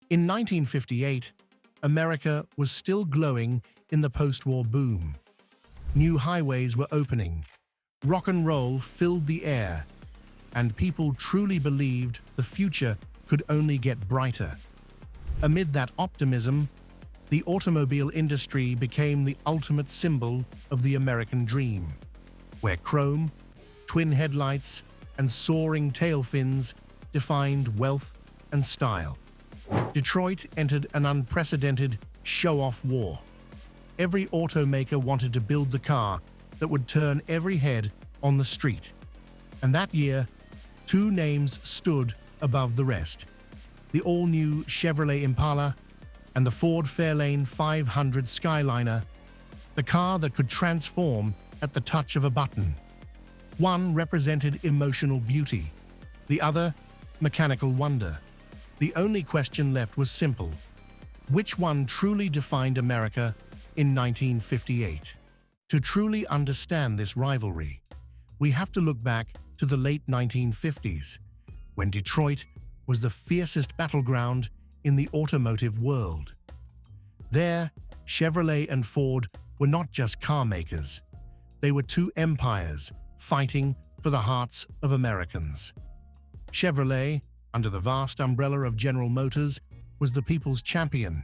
In 1958, America was still glowing in the post-war boom. New highways were opening, rock and roll filled the air, and people truly believed the future could only get brighter. Amid that optimism, the automobile industry became the ultimate symbol of the American dream, where chrome, twin headlights, and soaring tail fins defined wealth and style. Detroit entered an unprecedented show-off war. Every automaker wanted to build the car that would turn every head on the street. And that year, two names stood above the rest: the all-new Chevrolet Impala and the Ford Fairlane 500 Skyliner, the car that could transform at the touch of a button. One represented emotional beauty, the other mechanical wonder. The only question left was simple: which one truly defined America in 1958? To truly understand this rivalry, we have to look back to the late 1950s, when Detroit was the fiercest battleground in the automotive world. There, Chevrolet and Ford were not just car makers. They were two empires fighting for the hearts of Americans. Chevrolet, under the vast umbrella of General Motors, was the people's champion.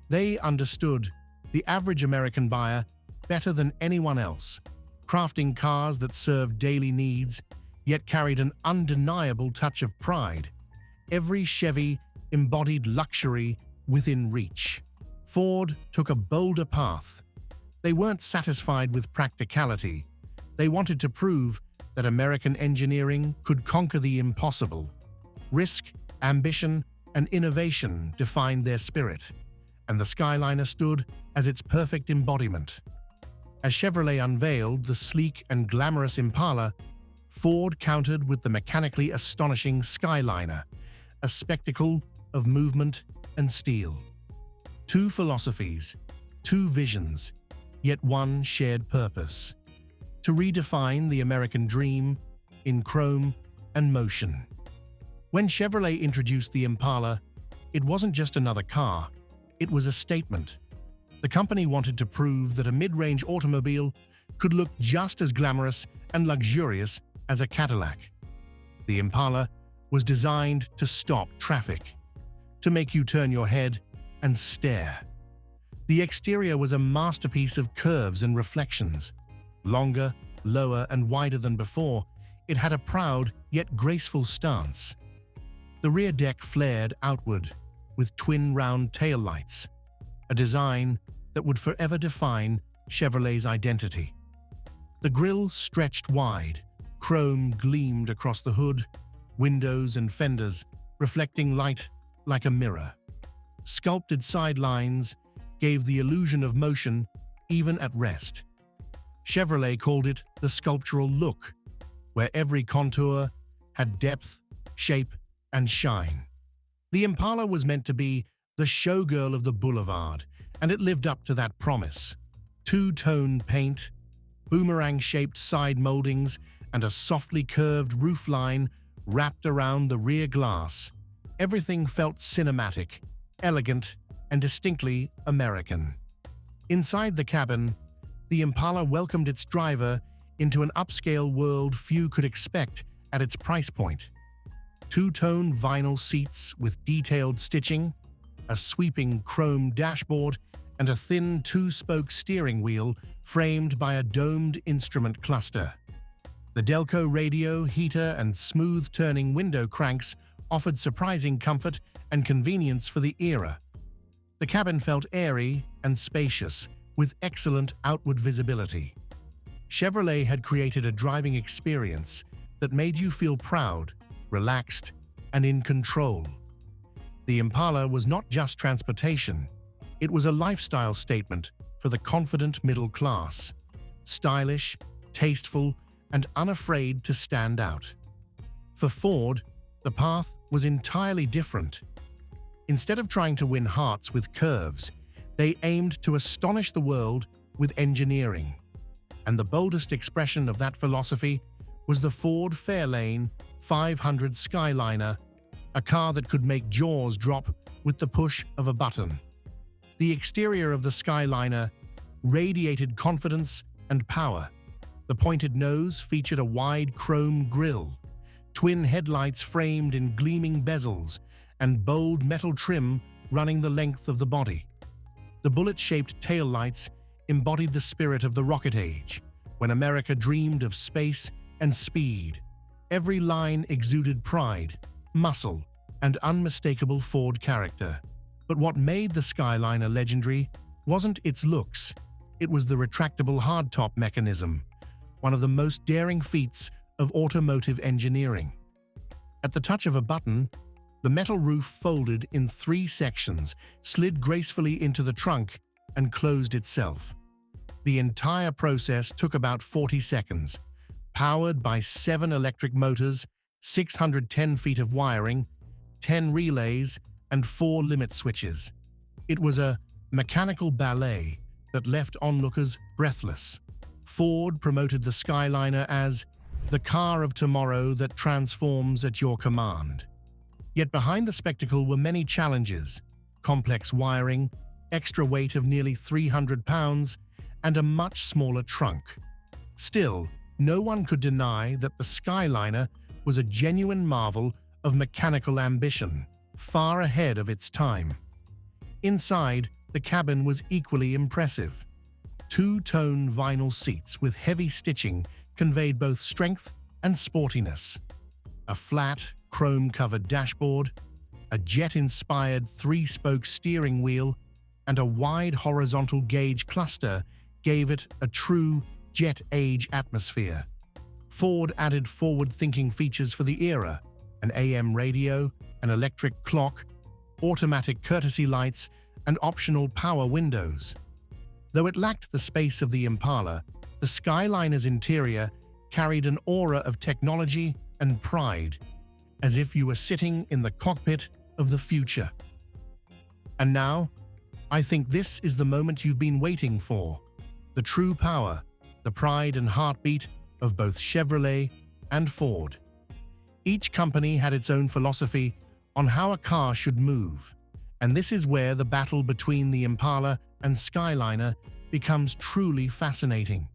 They understood the average American buyer better than anyone else, crafting cars that served daily needs, yet carried an undeniable touch of pride. Every Chevy embodied luxury within reach. Ford took a bolder path. They weren't satisfied with practicality. They wanted to prove that American engineering could conquer the impossible. Risk, ambition, and innovation defined their spirit, and the Skyliner stood as its perfect embodiment. As Chevrolet unveiled the sleek and glamorous Impala, Ford countered with the mechanically astonishing Skyliner, a spectacle of movement and steel. Two philosophies, two visions, yet one shared purpose: to redefine the American dream in chrome and motion. When Chevrolet introduced the Impala, it wasn't just another car, it was a statement. The company wanted to prove that a mid-range automobile could look just as glamorous and luxurious as a Cadillac. The Impala was designed to stop traffic, to make you turn your head and stare. The exterior was a masterpiece of curves and reflections. Longer, lower, and wider than before, it had a proud yet graceful stance. The rear deck flared outward, with twin round taillights, a design that would forever define Chevrolet's identity. The grille stretched wide, chrome gleamed across the hood, windows and fenders reflecting light like a mirror. Sculpted sidelines gave the illusion of motion even at rest. Chevrolet called it the sculptural look, where every contour had depth, shape, and shine. The Impala was meant to be the showgirl of the boulevard, and it lived up to that promise. Two-tone paint, boomerang-shaped side moldings, and a softly curved roofline wrapped around the rear glass. Everything felt cinematic, elegant, and distinctly American. Inside the cabin, the Impala welcomed its driver into an upscale world few could expect at its price point. Two-tone vinyl seats with detailed stitching, a sweeping chrome dashboard, and a thin two-spoke steering wheel framed by a domed instrument cluster. The Delco radio, heater, and smooth-turning window cranks offered surprising comfort and convenience for the era. The cabin felt airy and spacious, with excellent outward visibility. Chevrolet had created a driving experience that made you feel proud, relaxed, and in control. The Impala was not just transportation, it was a lifestyle statement for the confident middle class. Stylish, tasteful, and unafraid to stand out. For Ford, the path was entirely different. Instead of trying to win hearts with curves, they aimed to astonish the world with engineering. And the boldest expression of that philosophy was the Ford Fairlane 500 Skyliner, a car that could make jaws drop with the push of a button. The exterior of the Skyliner radiated confidence and power. The pointed nose featured a wide chrome grille, twin headlights framed in gleaming bezels, and bold metal trim running the length of the body. The bullet-shaped taillights embodied the spirit of the rocket age, when America dreamed of space and speed. Every line exuded pride, muscle, and unmistakable Ford character. But what made the Skyliner legendary wasn't its looks. It was the retractable hardtop mechanism, one of the most daring feats of automotive engineering. At the touch of a button, the metal roof folded in 3 sections, slid gracefully into the trunk, and closed itself. The entire process took about 40 seconds, powered by 7 electric motors, 610 feet of wiring, 10 relays, and 4 limit switches. It was a mechanical ballet that left onlookers breathless. Ford promoted the Skyliner as the car of tomorrow that transforms at your command. Yet behind the spectacle were many challenges: complex wiring, extra weight of nearly 300 pounds, and a much smaller trunk. Still, no one could deny that the Skyliner was a genuine marvel of mechanical ambition, far ahead of its time. Inside, the cabin was equally impressive. 2-tone vinyl seats with heavy stitching conveyed both strength and sportiness. A flat, chrome-covered dashboard, a jet-inspired 3-spoke steering wheel, and a wide horizontal gauge cluster gave it a true jet-age atmosphere. Ford added forward-thinking features for the era: an AM radio, an electric clock, automatic courtesy lights, and optional power windows. Though it lacked the space of the Impala, the Skyliner's interior carried an aura of technology and pride, as if you were sitting in the cockpit of the future. And now, I think this is the moment you've been waiting for: the true power, the pride and heartbeat of both Chevrolet and Ford. Each company had its own philosophy on how a car should move, and this is where the battle between the Impala and Skyliner becomes truly fascinating.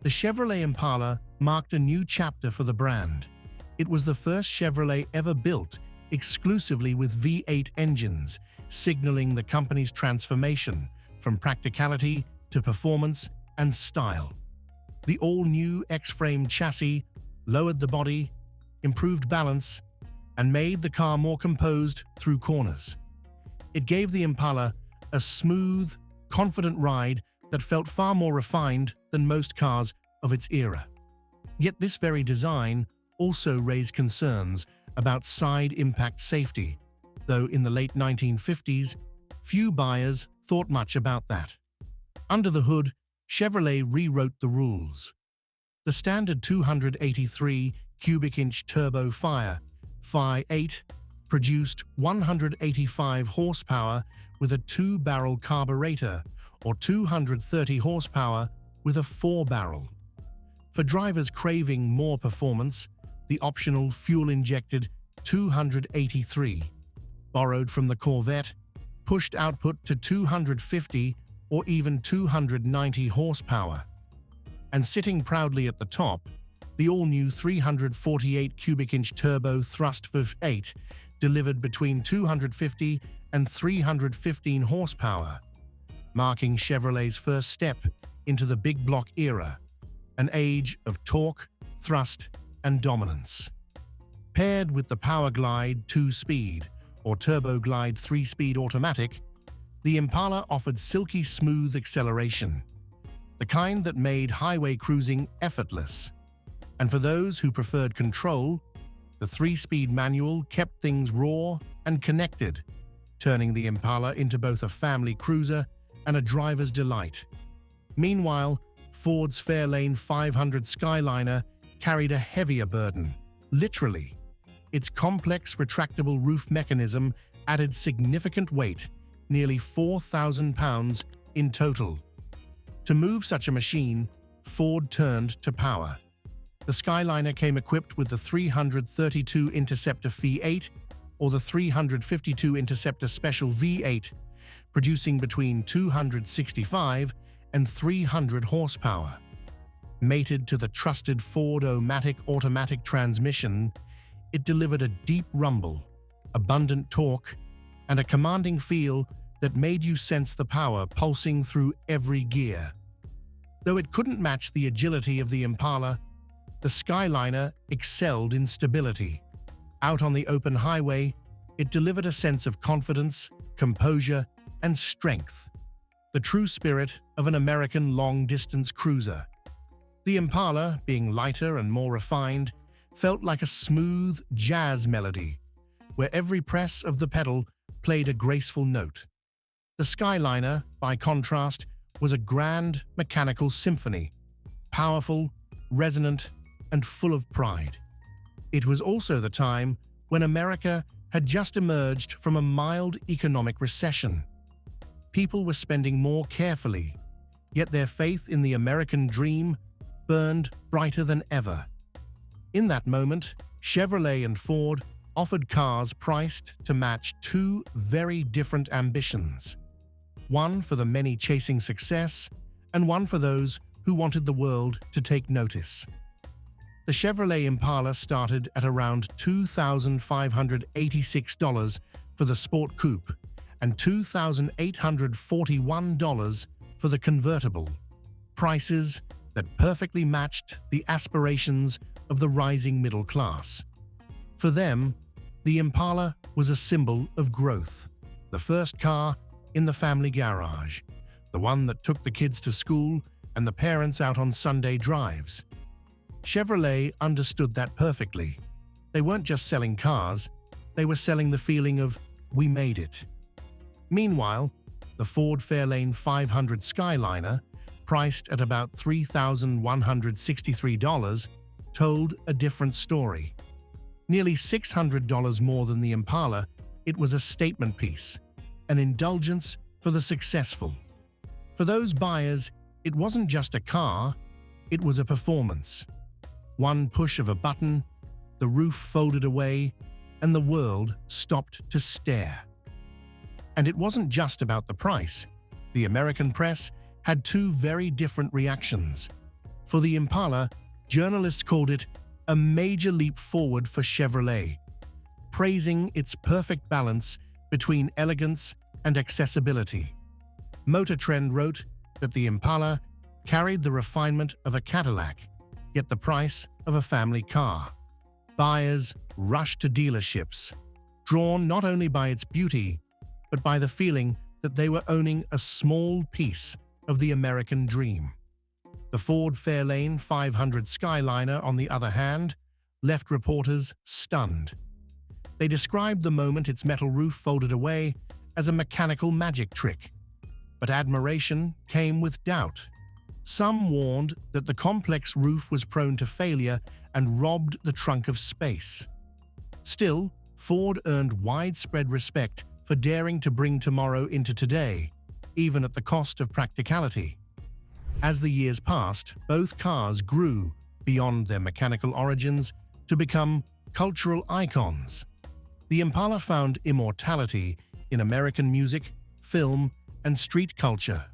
The Chevrolet Impala marked a new chapter for the brand. It was the first Chevrolet ever built exclusively with V8 engines, signaling the company's transformation from practicality to performance and style. The all-new X-frame chassis lowered the body, improved balance, and made the car more composed through corners. It gave the Impala a smooth, confident ride that felt far more refined than most cars of its era. Yet this very design also raised concerns about side impact safety, though in the late 1950s, few buyers thought much about that. Under the hood, Chevrolet rewrote the rules. The standard 283 cubic inch turbo Fi8 produced 185 horsepower with a 2-barrel carburetor, or 230 horsepower with a 4-barrel. For drivers craving more performance, the optional fuel-injected 283, borrowed from the Corvette, pushed output to 250 or even 290 horsepower. And sitting proudly at the top, the all-new 348 cubic inch turbo thrust V8 delivered between 250 and 315 horsepower, marking Chevrolet's first step into the big block era, an age of torque, thrust, and dominance. Paired with the Power Glide 2-speed or Turbo Glide 3-speed automatic, the Impala offered silky smooth acceleration, the kind that made highway cruising effortless. And for those who preferred control, the 3-speed manual kept things raw and connected, turning the Impala into both a family cruiser and a driver's delight. Meanwhile, Ford's Fairlane 500 Skyliner carried a heavier burden, literally. Its complex retractable roof mechanism added significant weight, nearly 4,000 pounds in total. To move such a machine, Ford turned to power. The Skyliner came equipped with the 332 Interceptor V8, or the 352 Interceptor Special V8, producing between 265 and 300 horsepower. Mated to the trusted Ford-O-Matic automatic transmission, it delivered a deep rumble, abundant torque, and a commanding feel that made you sense the power pulsing through every gear. Though it couldn't match the agility of the Impala, the Skyliner excelled in stability. Out on the open highway, it delivered a sense of confidence, composure, and strength, the true spirit of an American long-distance cruiser. The Impala, being lighter and more refined, felt like a smooth jazz melody, where every press of the pedal played a graceful note. The Skyliner, by contrast, was a grand mechanical symphony, powerful, resonant, and full of pride. It was also the time when America had just emerged from a mild economic recession. People were spending more carefully, yet their faith in the American dream burned brighter than ever. In that moment, Chevrolet and Ford offered cars priced to match two very different ambitions. One for the many chasing success, and one for those who wanted the world to take notice. The Chevrolet Impala started at around $2,586 for the Sport Coupe and $2,841 for the convertible, prices that perfectly matched the aspirations of the rising middle class. For them, the Impala was a symbol of growth, the first car in the family garage, the one that took the kids to school and the parents out on Sunday drives. Chevrolet understood that perfectly. They weren't just selling cars, they were selling the feeling of, "We made it." Meanwhile, the Ford Fairlane 500 Skyliner, priced at about $3,163, told a different story. Nearly $600 more than the Impala, it was a statement piece, an indulgence for the successful. For those buyers, it wasn't just a car, it was a performance. One push of a button, the roof folded away, and the world stopped to stare. And it wasn't just about the price. The American press had two very different reactions. For the Impala, journalists called it a major leap forward for Chevrolet, praising its perfect balance between elegance and accessibility. Motor Trend wrote that the Impala carried the refinement of a Cadillac, yet the price of a family car. Buyers rushed to dealerships, drawn not only by its beauty, but by the feeling that they were owning a small piece of the American dream. The Ford Fairlane 500 Skyliner, on the other hand, left reporters stunned. They described the moment its metal roof folded away as a mechanical magic trick, but admiration came with doubt. Some warned that the complex roof was prone to failure and robbed the trunk of space. Still, Ford earned widespread respect for daring to bring tomorrow into today, even at the cost of practicality. As the years passed, both cars grew beyond their mechanical origins to become cultural icons. The Impala found immortality in American music, film, and street culture.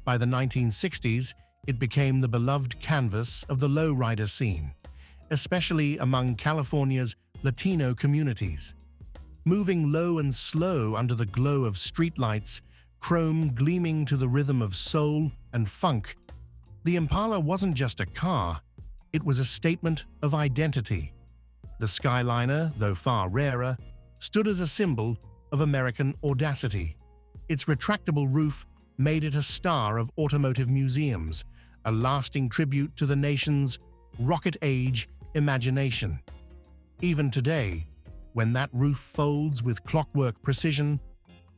By the 1960s, it became the beloved canvas of the lowrider scene, especially among California's Latino communities. Moving low and slow under the glow of streetlights, chrome gleaming to the rhythm of soul and funk, the Impala wasn't just a car, it was a statement of identity. The Skyliner, though far rarer, stood as a symbol of American audacity. Its retractable roof made it a star of automotive museums, a lasting tribute to the nation's rocket age imagination. Even today, when that roof folds with clockwork precision,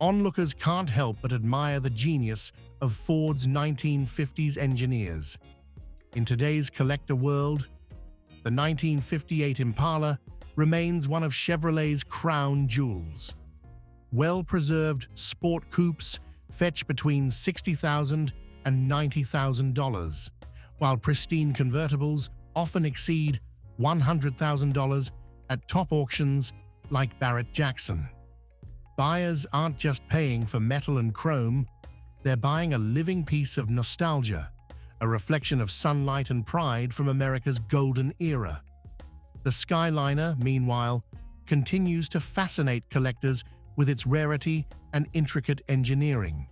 onlookers can't help but admire the genius of Ford's 1950s engineers. In today's collector world, the 1958 Impala remains one of Chevrolet's crown jewels. Well-preserved sport coupes fetch between $60,000 and $90,000, while pristine convertibles often exceed $100,000 at top auctions like Barrett-Jackson. Buyers aren't just paying for metal and chrome, they're buying a living piece of nostalgia, a reflection of sunlight and pride from America's golden era. The Skyliner, meanwhile, continues to fascinate collectors with its rarity and intricate engineering.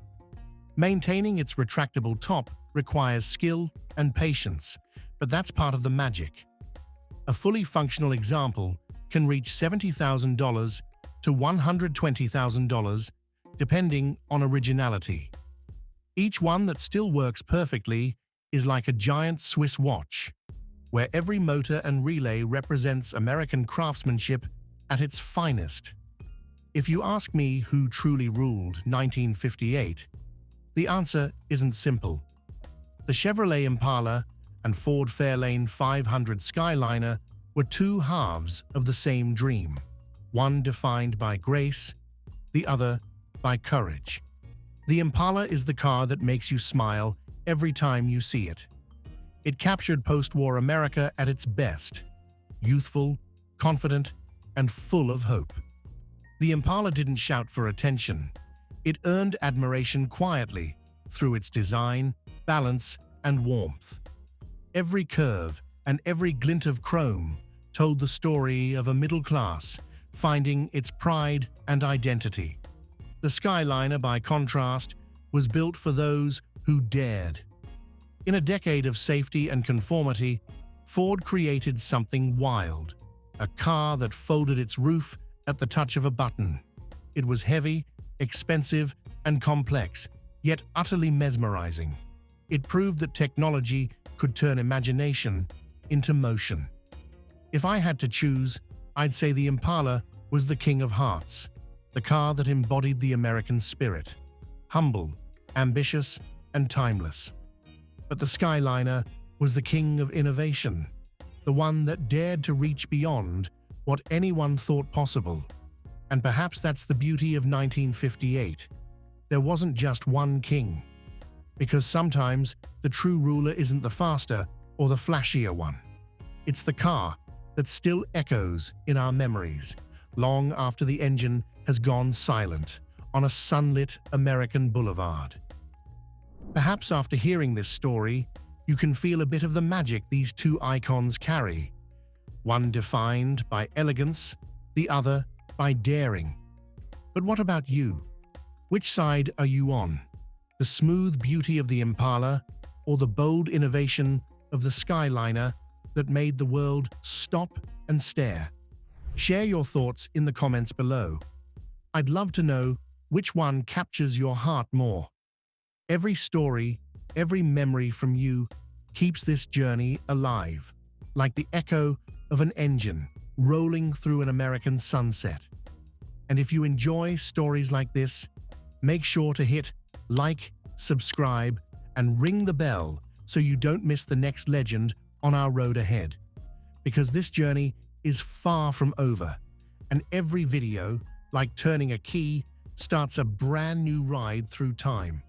Maintaining its retractable top requires skill and patience, but that's part of the magic. A fully functional example can reach $70,000 to $120,000, depending on originality. Each one that still works perfectly is like a giant Swiss watch, where every motor and relay represents American craftsmanship at its finest. If you ask me who truly ruled 1958, the answer isn't simple. The Chevrolet Impala and Ford Fairlane 500 Skyliner were two halves of the same dream, one defined by grace, the other by courage. The Impala is the car that makes you smile every time you see it. It captured post-war America at its best, youthful, confident, and full of hope. The Impala didn't shout for attention. It earned admiration quietly through its design, balance, and warmth. Every curve and every glint of chrome told the story of a middle class finding its pride and identity. The Skyliner, by contrast, was built for those who dared. In a decade of safety and conformity, Ford created something wild, a car that folded its roof at the touch of a button. It was heavy, expensive, and complex, yet utterly mesmerizing. It proved that technology could turn imagination into motion. If I had to choose, I'd say the Impala was the king of hearts, the car that embodied the American spirit, humble, ambitious, and timeless. But the Skyliner was the king of innovation, the one that dared to reach beyond what anyone thought possible. And perhaps that's the beauty of 1958. There wasn't just one king. Because sometimes the true ruler isn't the faster or the flashier one. It's the car that still echoes in our memories, long after the engine has gone silent on a sunlit American boulevard. Perhaps after hearing this story, you can feel a bit of the magic these two icons carry. One defined by elegance, the other by daring. But what about you? Which side are you on? The smooth beauty of the Impala or the bold innovation of the Skyliner that made the world stop and stare? Share your thoughts in the comments below. I'd love to know which one captures your heart more. Every story, every memory from you keeps this journey alive, like the echo of an engine rolling through an American sunset. And if you enjoy stories like this, make sure to hit like, subscribe, and ring the bell so you don't miss the next legend on our road ahead. Because this journey is far from over, and every video, like turning a key, starts a brand new ride through time.